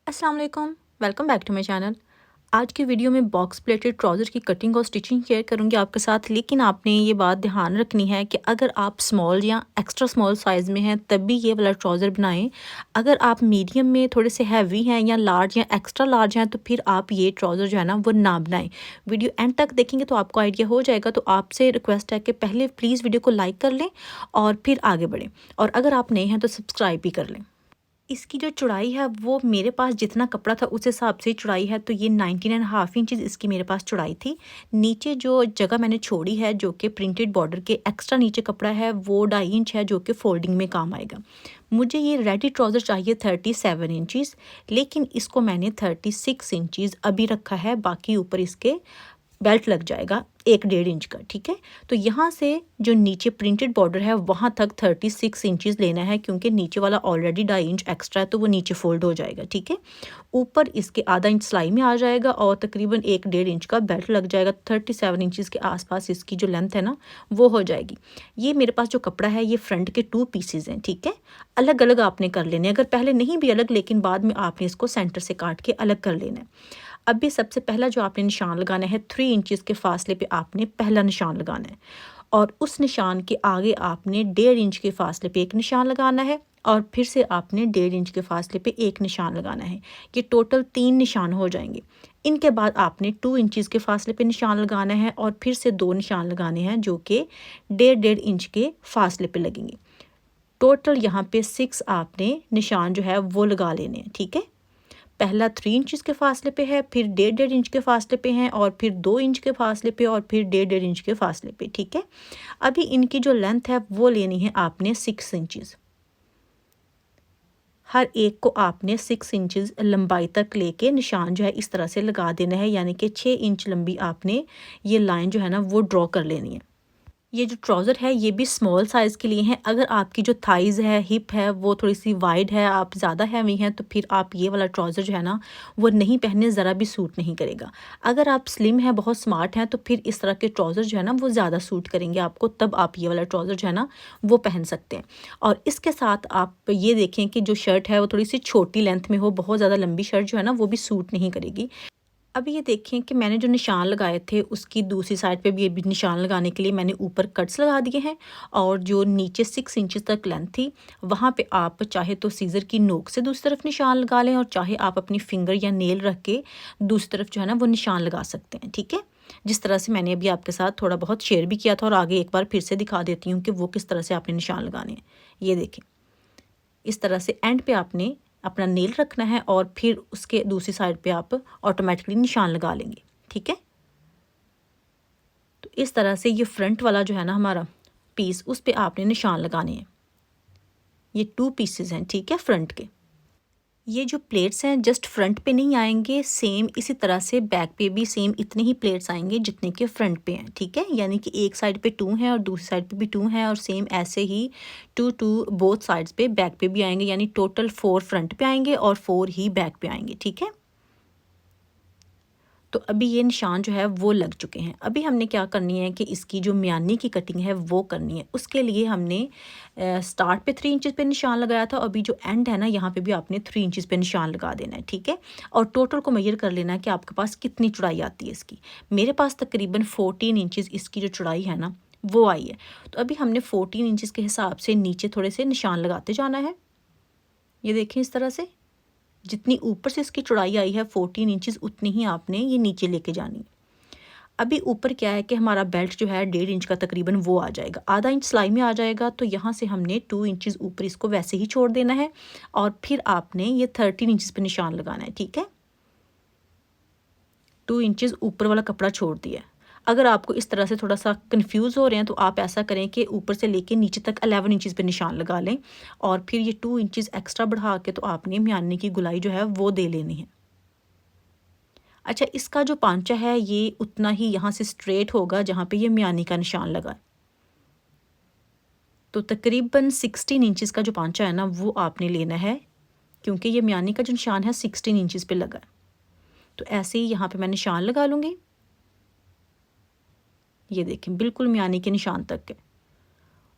अस्सलाम वालेकुम, welcome back to my channel. आज की वीडियो में बॉक्स प्लेटेड ट्राउज़र की कटिंग और स्टिचिंग शेयर करूंगी आपके साथ। लेकिन आपने ये बात ध्यान रखनी है कि अगर आप स्मॉल या एक्स्ट्रा स्मॉल साइज़ में हैं तब भी ये वाला ट्राउज़र बनाएं। अगर आप मीडियम में थोड़े से हैवी हैं या लार्ज या एक्स्ट्रा लार्ज हैं तो फिर आप ये ट्राउज़र जो है ना वो ना बनाएं। वीडियो एंड तक देखेंगे तो आपको आइडिया हो जाएगा। तो आपसे रिक्वेस्ट है कि पहले प्लीज़ वीडियो को लाइक कर लें और फिर आगे बढ़ें, और अगर आप नए हैं तो सब्सक्राइब भी कर लें। इसकी जो चौड़ाई है वो मेरे पास जितना कपड़ा था उस हिसाब से चौड़ाई है, तो ये 19.5 इंचज़ इसकी मेरे पास चौड़ाई थी। नीचे जो जगह मैंने छोड़ी है जो कि प्रिंटेड बॉर्डर के एक्स्ट्रा नीचे कपड़ा है वो 2.5 इंच है जो कि फोल्डिंग में काम आएगा। मुझे ये रेडी ट्राउज़र चाहिए 37 इंचज़, लेकिन इसको मैंने 36 इंचज़ अभी रखा है, बाकी ऊपर इसके बेल्ट लग जाएगा 1.5 इंच का। ठीक है, तो यहाँ से जो नीचे प्रिंटेड बॉर्डर है वहाँ तक 36 इंचज़ लेना है, क्योंकि नीचे वाला ऑलरेडी 2.5 इंच एक्स्ट्रा है तो वो नीचे फोल्ड हो जाएगा। ठीक है, ऊपर इसके आधा इंच सिलाई में आ जाएगा और तकरीबन 1.5 इंच का बेल्ट लग जाएगा। 37 इंचज़ के आसपास इसकी जो लेंथ है ना वो हो जाएगी। ये मेरे पास जो कपड़ा है ये फ्रंट के 2 पीसेज हैं। ठीक है, अलग अलग आपने कर लेने, अगर पहले नहीं भी अलग लेकिन बाद में आपने इसको सेंटर से काट के अलग कर लेना है। अभी सबसे पहला जो आपने निशान लगाना है 3 इंचज़ के फासले पे आपने पहला निशान लगाना है, और उस निशान के आगे आपने 1.5 इंच के फासले पे एक निशान लगाना है, और फिर से आपने 1.5 इंच के फासले पे एक निशान लगाना है। ये टोटल 3 निशान हो जाएंगे। इनके बाद आपने 2 इंचज़ के फासले पे निशान लगाना है और फिर से 2 निशान लगाने हैं जो कि 1.5 इंच के फासले पे लगेंगे। टोटल यहाँ पे 6 आपने निशान जो है वो लगा लेने हैं। ठीक है, पहला 3 इंचज़ के फासले पे है, फिर 1.5 इंच के फासले पे हैं, और फिर 2 इंच के फासले पे, और फिर 1.5 इंच के फासले पे। ठीक है, अभी इनकी जो लेंथ है वो लेनी है आपने 6 इंचज़। हर एक को आपने 6 इंचज़ लंबाई तक लेके निशान जो है इस तरह से लगा देना है, यानी कि 6 इंच लंबी आपने ये लाइन जो है ना वो ड्रॉ कर लेनी है। ये जो ट्राउज़र है ये भी स्मॉल साइज़ के लिए हैं। अगर आपकी जो थाइज़ है, हिप है वो थोड़ी सी वाइड है, आप ज़्यादा हैवी हैं, तो फिर आप ये वाला ट्राउज़र जो है ना वो नहीं पहनने, ज़रा भी सूट नहीं करेगा। अगर आप स्लिम हैं, बहुत स्मार्ट हैं, तो फिर इस तरह के ट्राउज़र जो है ना वो ज़्यादा सूट करेंगे आपको, तब आप ये वाला ट्राउज़र जो है ना वो पहन सकते हैं। और इसके साथ आप ये देखें कि जो शर्ट है वो थोड़ी सी छोटी लेंथ में हो, बहुत ज़्यादा लंबी शर्ट जो है ना वो भी सूट नहीं करेगी। अभी ये देखें कि मैंने जो निशान लगाए थे उसकी दूसरी साइड पे भी ये भी निशान लगाने के लिए मैंने ऊपर कट्स लगा दिए हैं, और जो नीचे 6 इंचज़ तक लेंथ थी वहाँ पे आप चाहे तो सीज़र की नोक से दूसरी तरफ निशान लगा लें, और चाहे आप अपनी फिंगर या नेल रख के दूसरी तरफ जो है ना वो निशान लगा सकते हैं। ठीक है, जिस तरह से मैंने अभी आपके साथ थोड़ा बहुत शेयर भी किया था, और आगे एक बार फिर से दिखा देती हूँ कि वो किस तरह से आपने निशान लगाने हैं। ये देखें, इस तरह से एंड पे आपने अपना नेल रखना है और फिर उसके दूसरी साइड पे आप ऑटोमेटिकली निशान लगा लेंगे। ठीक है, तो इस तरह से ये फ्रंट वाला जो है ना हमारा पीस, उस पे आपने निशान लगाने हैं। ये 2 पीसेस हैं। ठीक है, फ्रंट के ये जो प्लेट्स हैं जस्ट फ्रंट पे नहीं आएंगे, सेम इसी तरह से बैक पे भी सेम इतने ही प्लेट्स आएंगे जितने के फ्रंट पे हैं। ठीक है, यानी कि एक साइड पे 2 हैं और दूसरी साइड पे भी 2 हैं, और सेम ऐसे ही 2 बोथ साइड्स पे बैक पे भी आएंगे, यानी टोटल 4 फ्रंट पे आएंगे और 4 ही बैक पे आएंगे। ठीक है, तो अभी ये निशान जो है वो लग चुके हैं। अभी हमने क्या करनी है कि इसकी जो म्यानी की कटिंग है वो करनी है। उसके लिए हमने स्टार्ट पे 3 इंचज़ पे निशान लगाया था, अभी जो एंड है ना यहाँ पे भी आपने 3 इंचज़ पे निशान लगा देना है। ठीक है, और टोटल को मेजर कर लेना है कि आपके पास कितनी चौड़ाई आती है इसकी। मेरे पास तकरीबन 14 इंचज़ इसकी जो चौड़ाई है ना वो आई है। तो अभी हमने 14 इंचज़ के हिसाब से नीचे थोड़े से निशान लगाते जाना है। ये देखें, इस तरह से जितनी ऊपर से इसकी चौड़ाई आई है 14 इंचज़ उतनी ही आपने ये नीचे लेके जानी है। अभी ऊपर क्या है कि हमारा बेल्ट जो है 1.5 इंच का तकरीबन वो आ जाएगा, आधा इंच सिलाई में आ जाएगा, तो यहाँ से हमने 2 इंचज़ ऊपर इसको वैसे ही छोड़ देना है, और फिर आपने ये 13 इंचज़ पे निशान लगाना है। ठीक है, 2 इंचज़ ऊपर वाला कपड़ा छोड़ दिया है। अगर आपको इस तरह से थोड़ा सा कंफ्यूज हो रहे हैं तो आप ऐसा करें कि ऊपर से लेके नीचे तक 11 इंचज़ पे निशान लगा लें, और फिर ये 2 इंचज़ एक्स्ट्रा बढ़ा के तो आपने म्यानी की गुलाई जो है वो दे लेनी है। अच्छा, इसका जो पांचा है ये उतना ही यहाँ से स्ट्रेट होगा जहाँ पे ये म्यानी का निशान लगा है। तो तकरीबन 16 इंचज़ का जो पांचा है ना वो आपने लेना है, क्योंकि ये म्यानी का जो निशान है 16 इंचज़ पे लगा है। तो ऐसे ही यहाँ पे मैं निशान लगा लूँगी। ये देखें, बिल्कुल म्यानी के निशान तक है,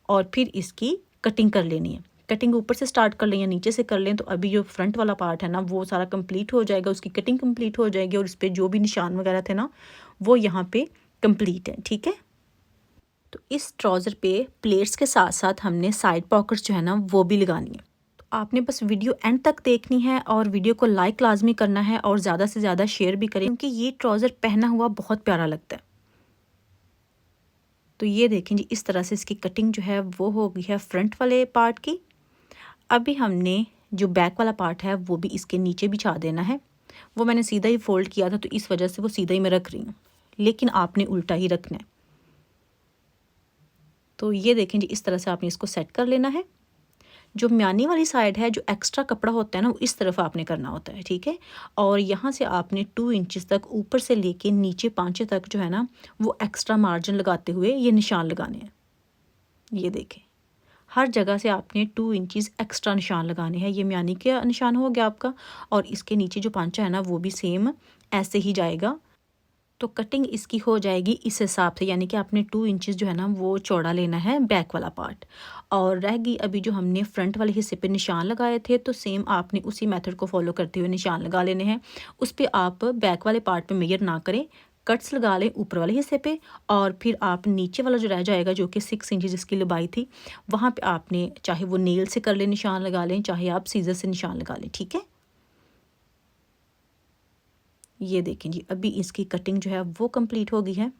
और फिर इसकी कटिंग कर लेनी है। कटिंग ऊपर से स्टार्ट कर लें या नीचे से कर लें, तो अभी जो फ्रंट वाला पार्ट है ना वो सारा कंप्लीट हो जाएगा, उसकी कटिंग कंप्लीट हो जाएगी और इस पर जो भी निशान वगैरह थे ना वो यहाँ पे कंप्लीट है। ठीक है, तो इस ट्राउज़र पे प्लेट्स के साथ साथ हमने साइड पॉकेट्स जो है ना वो भी लगानी है। तो आपने बस वीडियो एंड तक देखनी है और वीडियो को लाइक लाजमी करना है और ज़्यादा से ज़्यादा शेयर भी करें, क्योंकि ये ट्राउज़र पहना हुआ बहुत प्यारा लगता है। तो ये देखें जी, इस तरह से इसकी कटिंग जो है वो हो गई है फ्रंट वाले पार्ट की। अभी हमने जो बैक वाला पार्ट है वो भी इसके नीचे बिछा देना है। वो मैंने सीधा ही फोल्ड किया था तो इस वजह से वो सीधा ही मैं रख रही हूँ, लेकिन आपने उल्टा ही रखना है। तो ये देखें जी, इस तरह से आपने इसको सेट कर लेना है। जो म्यानी वाली साइड है, जो एक्स्ट्रा कपड़ा होता है ना, वो इस तरफ आपने करना होता है। ठीक है, और यहाँ से आपने 2 इंचेस तक ऊपर से लेके नीचे 5 तक जो है ना वो एक्स्ट्रा मार्जिन लगाते हुए ये निशान लगाने हैं। ये देखें, हर जगह से आपने 2 इंचेस एक्स्ट्रा निशान लगाने हैं। ये म्यानी का निशान हो गया आपका, और इसके नीचे जो पांचा है ना वो भी सेम ऐसे ही जाएगा। तो कटिंग इसकी हो जाएगी इस हिसाब से, यानी कि आपने 2 इंचेस जो है ना वो चौड़ा लेना है बैक वाला पार्ट। और रह गई अभी जो हमने फ्रंट वाले हिस्से पे निशान लगाए थे, तो सेम आपने उसी मेथड को फॉलो करते हुए निशान लगा लेने हैं। उस पर आप बैक वाले पार्ट पे मेजर ना करें, कट्स लगा लें ऊपर वाले हिस्से पे, और फिर आप नीचे वाला जो रह जाएगा जो कि 6 इंचेस जिसकी लंबाई थी, वहाँ पे आपने चाहे वो नेल से कर लें निशान लगा लें, चाहे आप सीजर से निशान लगा लें। ठीक है, ये देखें जी, अभी इसकी कटिंग जो है वो कंप्लीट हो गई है।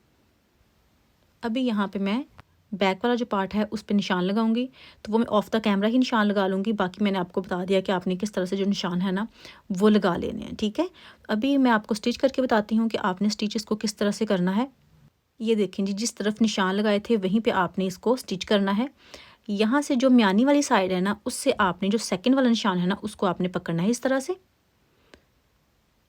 अभी यहाँ पे मैं बैक वाला जो पार्ट है उस पे निशान लगाऊंगी, तो वो मैं ऑफ द कैमरा ही निशान लगा लूँगी। बाकी मैंने आपको बता दिया कि आपने किस तरह से जो निशान है ना वो लगा लेने हैं। ठीक है, अभी मैं आपको स्टिच करके बताती हूँ कि आपने स्टिच इसको किस तरह से करना है। ये देखें जी, जिस तरफ निशान लगाए थे वहीं पर आपने इसको स्टिच करना है। यहाँ से जो म्यानी वाली साइड है ना, उससे आपने जो सेकेंड वाला निशान है ना उसको आपने पकड़ना है इस तरह से।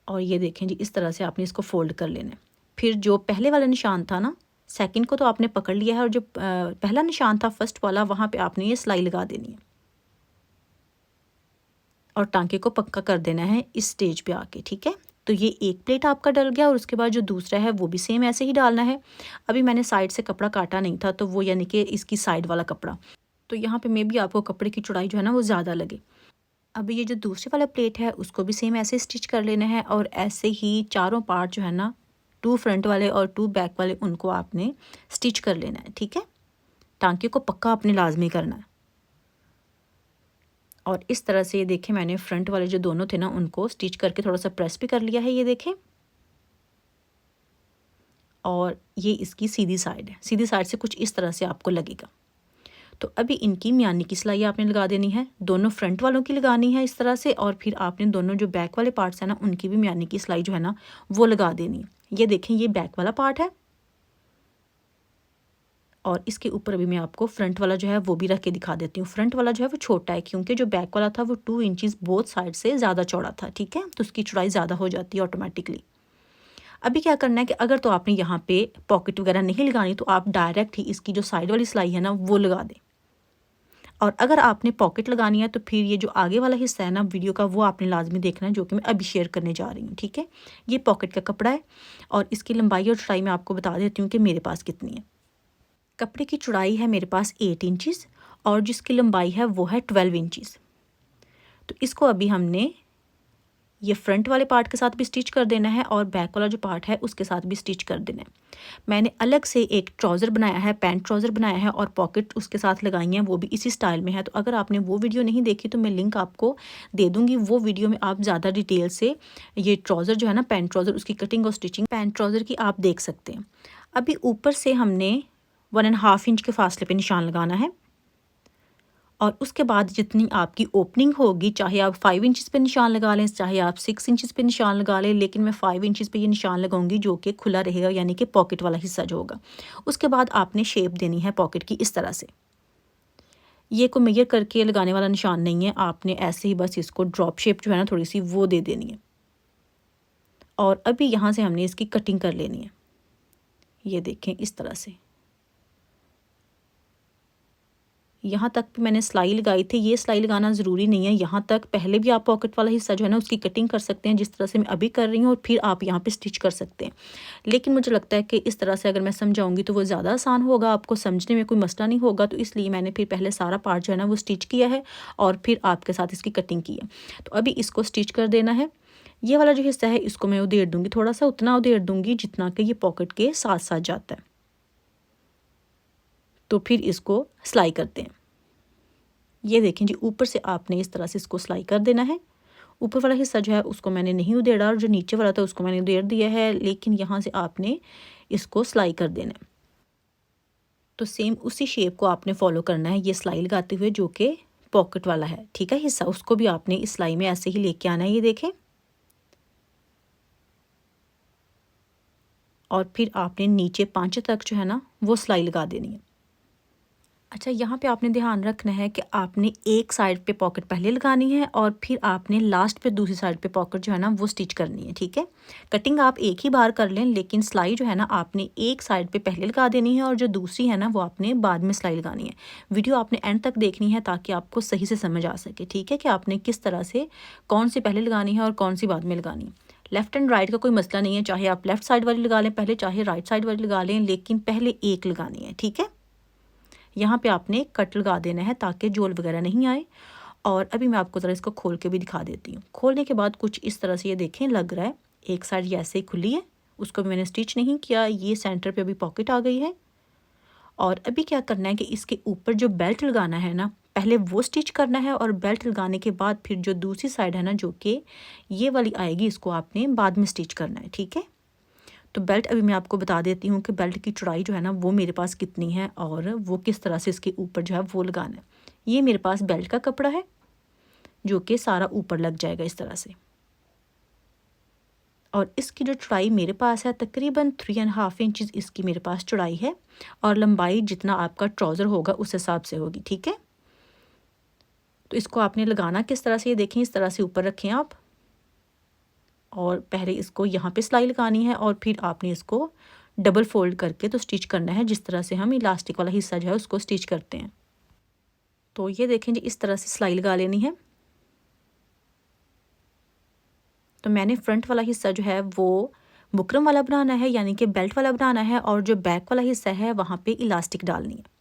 और ये देखें जी, इस तरह से आपने इसको फोल्ड कर लेना है। फिर जो पहले वाला निशान था ना, सेकंड को तो आपने पकड़ लिया है, और जो पहला निशान था फर्स्ट वाला, वहाँ पे आपने ये सिलाई लगा देनी है और टांके को पक्का कर देना है इस स्टेज पे आके। ठीक है, तो ये एक प्लेट आपका डल गया, और उसके बाद जो दूसरा है वो भी सेम ऐसे ही डालना है। अभी मैंने साइड से कपड़ा काटा नहीं था, तो वो यानी कि इसकी साइड वाला कपड़ा, तो यहाँ पे मे भी आपको कपड़े की चौड़ाई जो है ना वो ज़्यादा लगे। अभी ये जो दूसरी वाला प्लेट है उसको भी सेम ऐसे स्टिच कर लेना है, और ऐसे ही चारों पार्ट जो है ना, 2 फ्रंट वाले और 2 बैक वाले, उनको आपने स्टिच कर लेना है। ठीक है, टांके को पक्का आपने लाजमी करना है। और इस तरह से ये देखें, मैंने फ्रंट वाले जो दोनों थे ना उनको स्टिच करके थोड़ा सा प्रेस भी कर लिया है, ये देखें। और ये इसकी सीधी साइड है, सीधी साइड से कुछ इस तरह से आपको लगेगा। तो अभी इनकी म्यानी की सिलाई आपने लगा देनी है, दोनों फ्रंट वालों की लगानी है इस तरह से, और फिर आपने दोनों जो बैक वाले पार्ट्स हैं ना उनकी भी म्यानी की सिलाई जो है ना वो लगा देनी है। ये देखें, ये बैक वाला पार्ट है, और इसके ऊपर अभी मैं आपको फ्रंट वाला जो है वो भी रख के दिखा देती हूँ। फ्रंट वाला जो है वो छोटा है, क्योंकि जो बैक वाला था वो 2 इंचेस बोथ साइड से ज़्यादा चौड़ा था। ठीक है, तो उसकी चौड़ाई ज़्यादा हो जाती है ऑटोमेटिकली। अभी क्या करना है कि अगर तो आपने यहाँ पे पॉकेट वगैरह नहीं लगानी, तो आप डायरेक्ट ही इसकी जो साइड वाली सिलाई है ना वो लगा दें। और अगर आपने पॉकेट लगानी है तो फिर ये जो आगे वाला हिस्सा है ना वीडियो का, वो आपने लाजमी देखना है, जो कि मैं अभी शेयर करने जा रही हूँ। ठीक है, ये पॉकेट का कपड़ा है, और इसकी लंबाई और चौड़ाई मैं आपको बता देती हूँ कि मेरे पास कितनी है। कपड़े की चौड़ाई है मेरे पास 8 इंचेस, और जिसकी लंबाई है वो है 12 इंचेस। तो इसको अभी हमने ये फ्रंट वाले पार्ट के साथ भी स्टिच कर देना है, और बैक वाला जो पार्ट है उसके साथ भी स्टिच कर देना है। मैंने अलग से एक ट्राउज़र बनाया है, पैंट ट्राउज़र बनाया है, और पॉकेट उसके साथ लगाई हैं, वो भी इसी स्टाइल में है। तो अगर आपने वो वीडियो नहीं देखी तो मैं लिंक आपको दे दूँगी, वो वीडियो में आप ज़्यादा डिटेल से ये ट्राउज़र जो है ना, पैंट ट्राउज़र, उसकी कटिंग और स्टिचिंग पैंट ट्राउज़र की आप देख सकते हैं। अभी ऊपर से हमने 1.5 इंच के फासले पे निशान लगाना है, और उसके बाद जितनी आपकी ओपनिंग होगी, चाहे आप 5 इंचेस पे निशान लगा लें, चाहे आप 6 इंचेस पे निशान लगा लें, लेकिन मैं 5 इंचेस पे ये निशान लगाऊंगी जो कि खुला रहेगा, यानी कि पॉकेट वाला हिस्सा जो होगा। उसके बाद आपने शेप देनी है पॉकेट की इस तरह से। ये को मेजर करके लगाने वाला निशान नहीं है, आपने ऐसे ही बस इसको ड्रॉप शेप जो है ना थोड़ी सी वो दे देनी है। और अभी यहाँ से हमने इसकी कटिंग कर लेनी है, ये देखें इस तरह से। यहाँ तक भी मैंने सिलाई लगाई थी। ये सिलाई लगाना ज़रूरी नहीं है, यहाँ तक पहले भी आप पॉकेट वाला हिस्सा जो है ना उसकी कटिंग कर सकते हैं, जिस तरह से मैं अभी कर रही हूँ, और फिर आप यहाँ पे स्टिच कर सकते हैं। लेकिन मुझे लगता है कि इस तरह से अगर मैं समझाऊंगी तो वो ज़्यादा आसान होगा, आपको समझने में कोई मसला नहीं होगा। तो इसलिए मैंने फिर पहले सारा पार्ट जो है ना वो स्टिच किया है और फिर आपके साथ इसकी कटिंग की है। तो अभी इसको स्टिच कर देना है। ये वाला जो हिस्सा है इसको मैं उधेड़ दूँगी, थोड़ा सा उतना उधेड़ दूँगी जितना कि ये पॉकेट के साथ साथ जाता है। तो फिर इसको सिलाई करते हैं। ये देखें जी, ऊपर से आपने इस तरह से इसको सिलाई कर देना है। ऊपर वाला हिस्सा जो है उसको मैंने नहीं उधेड़ा, और जो नीचे वाला था उसको मैंने उधेड़ दिया है, लेकिन यहाँ से आपने इसको सिलाई कर देना है। तो सेम उसी शेप को आपने फॉलो करना है, ये सिलाई लगाते हुए, जो कि पॉकेट वाला है, ठीक है, हिस्सा, उसको भी आपने इस सिलाई में ऐसे ही लेके आना है। ये देखें, और फिर आपने नीचे 5 तक जो है ना वो सिलाई लगा देनी है। अच्छा, यहाँ पे आपने ध्यान रखना है कि आपने एक साइड पे पॉकेट पहले लगानी है और फिर आपने लास्ट पे दूसरी साइड पे पॉकेट जो है ना वो स्टिच करनी है, ठीक है। कटिंग आप एक ही बार कर लें, लेकिन सिलाई जो है ना आपने एक साइड पे पहले लगा देनी है और जो दूसरी है ना वो आपने बाद में सिलाई लगानी है। वीडियो आपने एंड तक देखनी है ताकि आपको सही से समझ आ सके, ठीक है, कि आपने किस तरह से कौन सी पहले लगानी है और कौन सी बाद में लगानी है। लेफ़्ट एंड राइट का कोई मसला नहीं है, चाहे आप लेफ़्ट साइड वाली लगा लें पहले, चाहे राइट साइड वाली लगा लें, लेकिन पहले एक लगानी है, ठीक है। यहाँ पे आपने कट लगा देना है ताकि जोल वगैरह नहीं आए। और अभी मैं आपको ज़रा इसको खोल के भी दिखा देती हूँ। खोलने के बाद कुछ इस तरह से ये देखें लग रहा है, एक साइड ये ऐसे ही खुली है, उसको भी मैंने स्टिच नहीं किया। ये सेंटर पे अभी पॉकेट आ गई है। और अभी क्या करना है कि इसके ऊपर जो बेल्ट लगाना है ना, पहले वो स्टिच करना है, और बेल्ट लगाने के बाद फिर जो दूसरी साइड है ना जो कि ये वाली आएगी, इसको आपने बाद में स्टिच करना है, ठीक है। तो बेल्ट अभी मैं आपको बता देती हूँ कि बेल्ट की चौड़ाई जो है ना वो मेरे पास कितनी है और वो किस तरह से इसके ऊपर जो है वो लगाना है। ये मेरे पास बेल्ट का कपड़ा है जो कि सारा ऊपर लग जाएगा इस तरह से। और इसकी जो चौड़ाई मेरे पास है तकरीबन 3.5 इंचज़ इसकी मेरे पास चौड़ाई है, और लंबाई जितना आपका ट्राउज़र होगा उस हिसाब से होगी, ठीक है। तो इसको आपने लगाना किस तरह से, ये देखें, इस तरह से ऊपर रखें आप, और पहले इसको यहाँ पे सिलाई लगानी है और फिर आपने इसको डबल फोल्ड करके तो स्टिच करना है, जिस तरह से हम इलास्टिक वाला हिस्सा जो है उसको स्टिच करते हैं। तो ये देखें जी, इस तरह से सिलाई लगा लेनी है। तो मैंने फ्रंट वाला हिस्सा जो है वो बुकरम वाला बनाना है, यानी कि बेल्ट वाला बनाना है, और जो बैक वाला हिस्सा है वहाँ पे इलास्टिक डालनी है।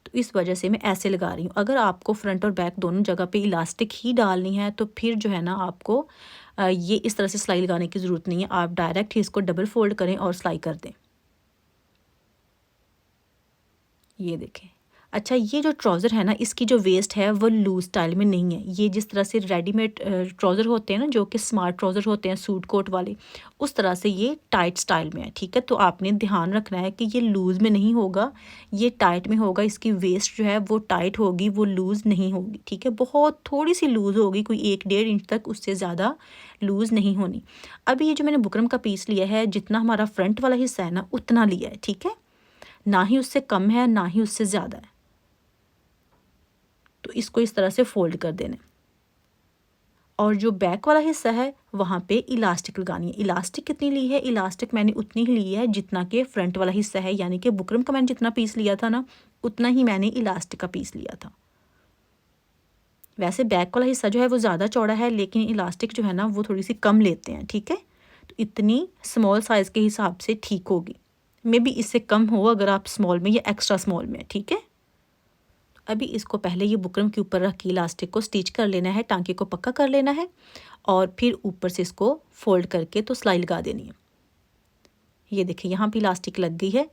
तो इस वजह से मैं ऐसे लगा रही हूँ। अगर आपको फ्रंट और बैक दोनों जगह पे इलास्टिक ही डालनी है तो फिर जो है ना आपको ये इस तरह से सिलाई लगाने की ज़रूरत नहीं है, आप डायरेक्ट ही इसको डबल फोल्ड करें और सिलाई कर दें। ये देखें। अच्छा, ये जो ट्राउज़र है ना इसकी जो वेस्ट है वो लूज़ स्टाइल में नहीं है। ये जिस तरह से रेडीमेड ट्राउज़र होते हैं ना, जो कि स्मार्ट ट्राउज़र होते हैं सूट कोट वाले, उस तरह से ये टाइट स्टाइल में है, ठीक है। तो आपने ध्यान रखना है कि ये लूज़ में नहीं होगा, ये टाइट में होगा। इसकी वेस्ट जो है वो टाइट होगी, वो लूज़ नहीं होगी, ठीक है। बहुत थोड़ी सी लूज़ होगी, कोई 1-1.5 इंच तक, उससे ज़्यादा लूज़ नहीं होनी। अभी ये जो मैंने बुकरम का पीस लिया है, जितना हमारा फ्रंट वाला हिस्सा है ना उतना लिया है, ठीक है। ना ही उससे कम है ना ही उससे ज़्यादा है। तो इसको इस तरह से फोल्ड कर देना है। और जो बैक वाला हिस्सा है वहाँ पे इलास्टिक लगानी है। इलास्टिक कितनी ली है? इलास्टिक मैंने उतनी ही ली है जितना कि फ्रंट वाला हिस्सा है, यानी कि बुकरम का मैंने जितना पीस लिया था ना उतना ही मैंने इलास्टिक का पीस लिया था। वैसे बैक वाला हिस्सा जो है वो ज़्यादा चौड़ा है, लेकिन इलास्टिक जो है ना वो थोड़ी सी कम लेते हैं, ठीक है। तो इतनी स्मॉल साइज़ के हिसाब से ठीक होगी। मे बी इससे कम हो अगर आप स्मॉल में या एक्स्ट्रा स्मॉल में, ठीक है। अभी इसको पहले ये बुकरम के ऊपर रख के इलास्टिक को स्टिच कर लेना है, टांके को पक्का कर लेना है, और फिर ऊपर से इसको फोल्ड करके तो सिलाई लगा देनी है। ये देखिए यहाँ पे इलास्टिक लग गई है।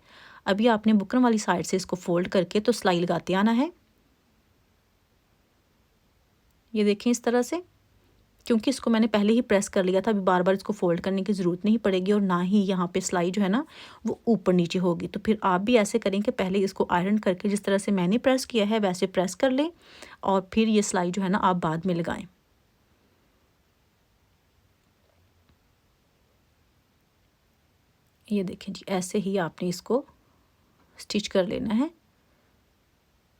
अभी आपने बुकरम वाली साइड से इसको फोल्ड करके तो सिलाई लगाते आना है। ये देखें इस तरह से, क्योंकि इसको मैंने पहले ही प्रेस कर लिया था, अभी बार बार इसको फोल्ड करने की ज़रूरत नहीं पड़ेगी, और ना ही यहाँ पे सिलाई जो है ना वो ऊपर नीचे होगी। तो फिर आप भी ऐसे करें कि पहले इसको आयरन करके जिस तरह से मैंने प्रेस किया है वैसे प्रेस कर लें, और फिर ये सिलाई जो है ना आप बाद में लगाएं। ये देखें जी, ऐसे ही आपने इसको स्टिच कर लेना है।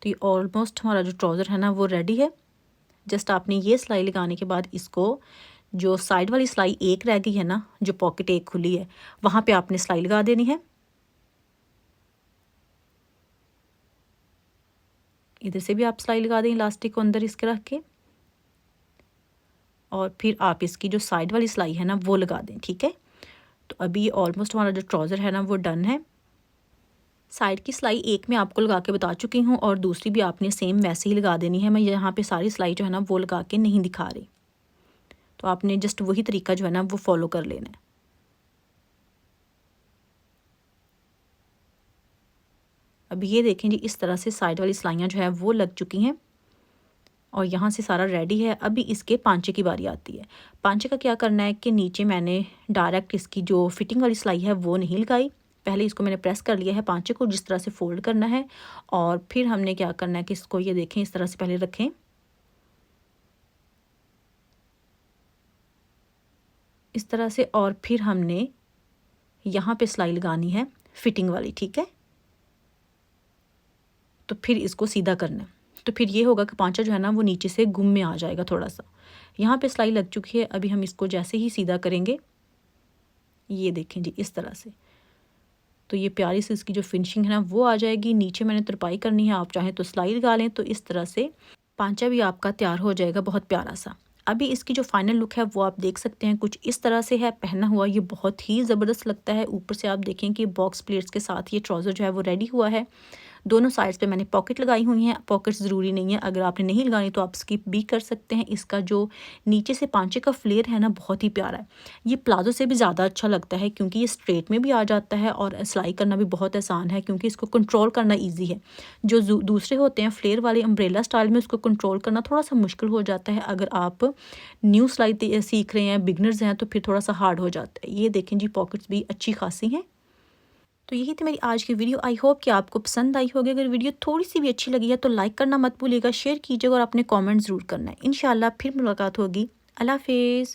तो ये ऑलमोस्ट हमारा जो ट्राउज़र है ना वो रेडी है। जस्ट आपने ये सिलाई लगाने के बाद इसको, जो साइड वाली सिलाई एक रह गई है ना, जो पॉकेट एक खुली है, वहाँ पे आपने सिलाई लगा देनी है। इधर से भी आप सिलाई लगा दें इलास्टिक को अंदर इसके रख के, और फिर आप इसकी जो साइड वाली सिलाई है ना वो लगा दें। ठीक है, तो अभी ऑलमोस्ट हमारा जो ट्राउज़र है ना वो डन है। साइड की सिलाई एक मैं आपको लगा के बता चुकी हूँ और दूसरी भी आपने सेम वैसे ही लगा देनी है। मैं यहाँ पे सारी सिलाई जो है ना वो लगा के नहीं दिखा रही, तो आपने जस्ट वही तरीका जो है ना वो फॉलो कर लेना है। अब ये देखें जी, इस तरह से साइड वाली सिलाइयाँ जो है वो लग चुकी हैं और यहाँ से सारा रेडी है। अभी इसके पांचे की बारी आती है। पांचे का क्या करना है कि नीचे मैंने डायरेक्ट इसकी जो फिटिंग वाली सिलाई है वो नहीं लगाई, पहले इसको मैंने प्रेस कर लिया है पांचे को, जिस तरह से फोल्ड करना है। और फिर हमने क्या करना है कि इसको ये देखें इस तरह से पहले रखें, इस तरह से, और फिर हमने यहाँ पे सिलाई लगानी है फिटिंग वाली। ठीक है, तो फिर इसको सीधा करना है, तो फिर ये होगा कि पांचा जो है ना वो नीचे से गुम में आ जाएगा थोड़ा सा। यहाँ पे सिलाई लग चुकी है, अभी हम इसको जैसे ही सीधा करेंगे, ये देखें जी इस तरह से, तो ये प्यारी सी इसकी जो फिनिशिंग है ना वो आ जाएगी। नीचे मैंने तुरपाई करनी है, आप चाहें तो सिलाई लगा लें, तो इस तरह से पांचा भी आपका तैयार हो जाएगा बहुत प्यारा सा। अभी इसकी जो फाइनल लुक है वो आप देख सकते हैं, कुछ इस तरह से है पहना हुआ। ये बहुत ही ज़बरदस्त लगता है। ऊपर से आप देखें कि बॉक्स प्लेट्स के साथ ये ट्राउज़र जो है वो रेडी हुआ है। दोनों साइड्स पे मैंने पॉकेट लगाई हुई हैं। पॉकेट्स ज़रूरी नहीं है, अगर आपने नहीं लगानी तो आप स्किप भी कर सकते हैं। इसका जो नीचे से पांचे का फ्लेयर है ना बहुत ही प्यारा है। ये प्लाजो से भी ज़्यादा अच्छा लगता है क्योंकि ये स्ट्रेट में भी आ जाता है और सिलाई करना भी बहुत आसान है क्योंकि इसको कंट्रोल करना ईजी है। जो दूसरे होते हैं फ्लेयर वाले अम्ब्रेला स्टाइल में, उसको कंट्रोल करना थोड़ा सा मुश्किल हो जाता है। अगर आप न्यू सिलाई सीख रहे हैं, बिगनर्स हैं, तो फिर थोड़ा सा हार्ड हो जाता है। ये देखें जी, पॉकेट्स भी अच्छी खासी हैं। तो यही थी मेरी आज की वीडियो। आई होप कि आपको पसंद आई होगी। अगर वीडियो थोड़ी सी भी अच्छी लगी है तो लाइक करना मत भूलिएगा, शेयर कीजिएगा और अपने कमेंट ज़रूर करना है। इंशाल्लाह फिर मुलाकात होगी। अल्लाह हाफिज़।